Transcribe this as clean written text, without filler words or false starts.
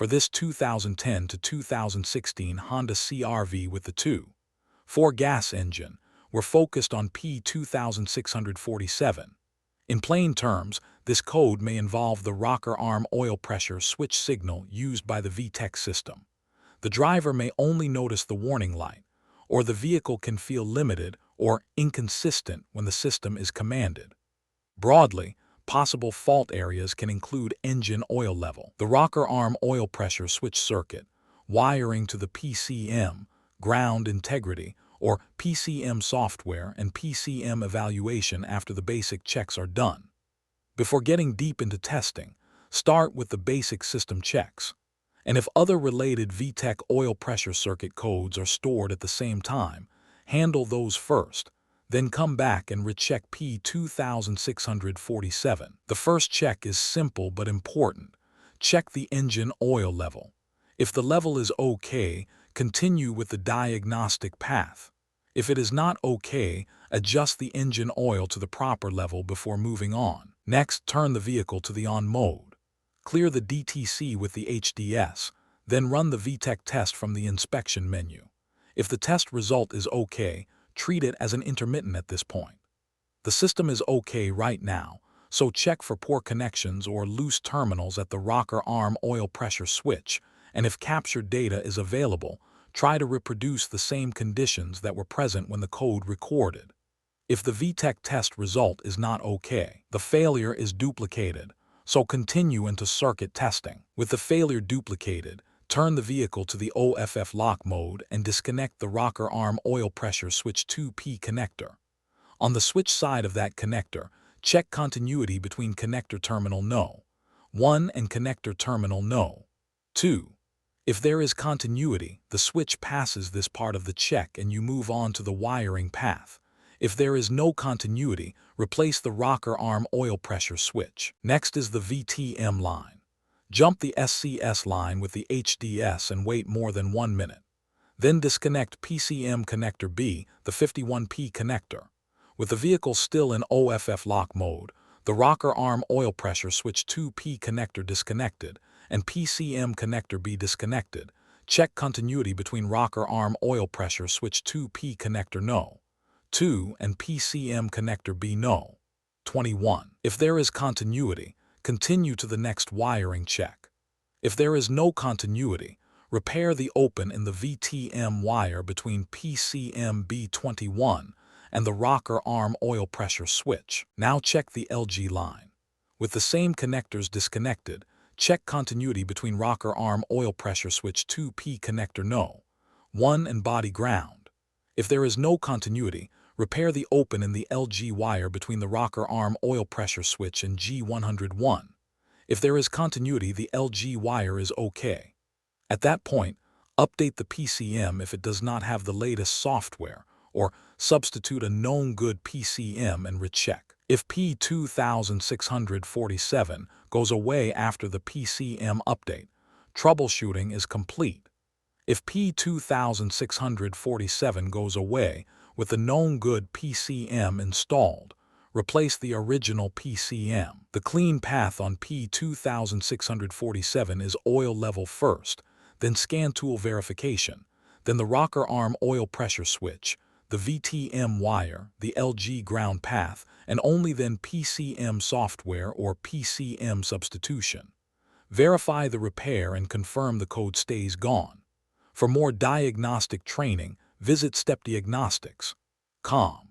For this 2010 to 2016 Honda CR-V with the 2.4 gas engine, we're focused on P2647. In plain terms, this code may involve the rocker arm oil pressure switch signal used by the VTEC system. The driver may only notice the warning light, or the vehicle can feel limited or inconsistent when the system is commanded. Broadly, possible fault areas can include engine oil level, the rocker arm oil pressure switch circuit, wiring to the PCM, ground integrity, or PCM software and PCM evaluation after the basic checks are done. Before getting deep into testing, start with the basic system checks. And if other related VTEC oil pressure circuit codes are stored at the same time, handle those first, then come back and recheck P2647. The first check is simple but important. Check the engine oil level. If the level is okay, continue with the diagnostic path. If it is not okay, adjust the engine oil to the proper level before moving on. Next, turn the vehicle to the on mode. Clear the DTC with the HDS, then run the VTEC test from the inspection menu. If the test result is okay, treat it as an intermittent at this point. The system is okay right now, so check for poor connections or loose terminals at the rocker arm oil pressure switch, and if captured data is available, try to reproduce the same conditions that were present when the code recorded. If the VTEC test result is not okay, the failure is duplicated, so continue into circuit testing. With the failure duplicated, turn the vehicle to the OFF lock mode and disconnect the rocker arm oil pressure switch 2P connector. On the switch side of that connector, check continuity between connector terminal No. 1 and connector terminal No. 2. If there is continuity, the switch passes this part of the check and you move on to the wiring path. If there is no continuity, replace the rocker arm oil pressure switch. Next is the VTM line. Jump the SCS line with the HDS and wait more than 1 minute. Then disconnect PCM connector B, the 51P connector. With the vehicle still in OFF lock mode, the rocker arm oil pressure switch 2P connector disconnected and PCM connector B disconnected. Check continuity between rocker arm oil pressure switch 2P connector No. 2 and PCM connector B No. 21. If there is continuity, continue to the next wiring check. If there is no continuity, repair the open in the VTM wire between PCM B21 and the rocker arm oil pressure switch. Now check the LG line. With the same connectors disconnected, check continuity between rocker arm oil pressure switch 2P connector No. 1 and body ground. If there is no continuity, repair the open in the LG wire between the rocker arm oil pressure switch and G101. If there is continuity, the LG wire is okay. At that point, update the PCM if it does not have the latest software, or substitute a known good PCM and recheck. If P2647 goes away after the PCM update, troubleshooting is complete. If P2647 goes away with the known good PCM installed, replace the original PCM. The clean path on P2647 is oil level first, then scan tool verification, then the rocker arm oil pressure switch, the VTM wire, the LG ground path, and only then PCM software or PCM substitution. Verify the repair and confirm the code stays gone. For more diagnostic training, visit stepdiagnostics.com.